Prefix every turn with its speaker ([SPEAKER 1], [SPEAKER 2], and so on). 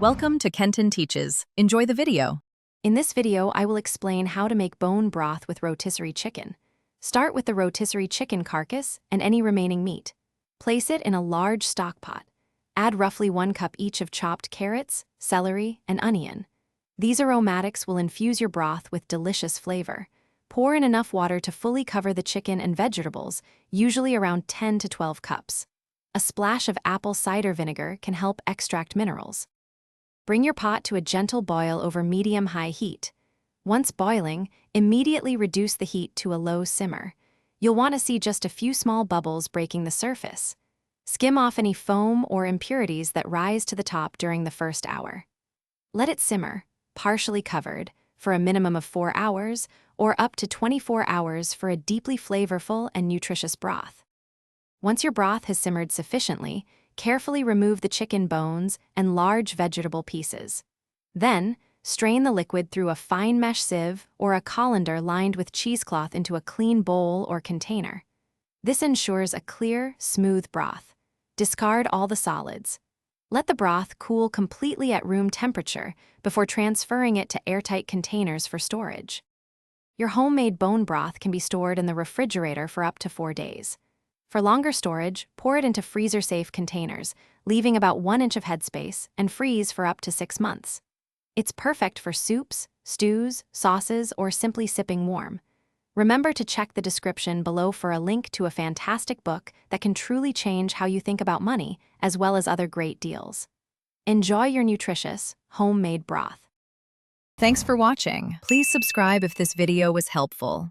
[SPEAKER 1] Welcome to Kenton Teaches. Enjoy the video.
[SPEAKER 2] In this video, I will explain how to make bone broth with rotisserie chicken. Start with the rotisserie chicken carcass and any remaining meat. Place it in a large stock pot. Add roughly 1 cup each of chopped carrots, celery, and onion. These aromatics will infuse your broth with delicious flavor. Pour in enough water to fully cover the chicken and vegetables, usually around 10 to 12 cups. A splash of apple cider vinegar can help extract minerals. Bring your pot to a gentle boil over medium-high heat. Once boiling, immediately reduce the heat to a low simmer. You'll want to see just a few small bubbles breaking the surface. Skim off any foam or impurities that rise to the top during the first hour. Let it simmer, partially covered, for a minimum of 4 hours, or up to 24 hours for a deeply flavorful and nutritious broth. Once your broth has simmered sufficiently, carefully remove the chicken bones and large vegetable pieces. Then, strain the liquid through a fine mesh sieve or a colander lined with cheesecloth into a clean bowl or container. This ensures a clear, smooth broth. Discard all the solids. Let the broth cool completely at room temperature before transferring it to airtight containers for storage. Your homemade bone broth can be stored in the refrigerator for up to 4 days. For longer storage, pour it into freezer-safe containers, leaving about 1 inch of headspace, and freeze for up to 6 months. It's perfect for soups, stews, sauces, or simply sipping warm. Remember to check the description below for a link to a fantastic book that can truly change how you think about money, as well as other great deals. Enjoy your nutritious, homemade broth.
[SPEAKER 1] Thanks for watching. Please subscribe if this video was helpful.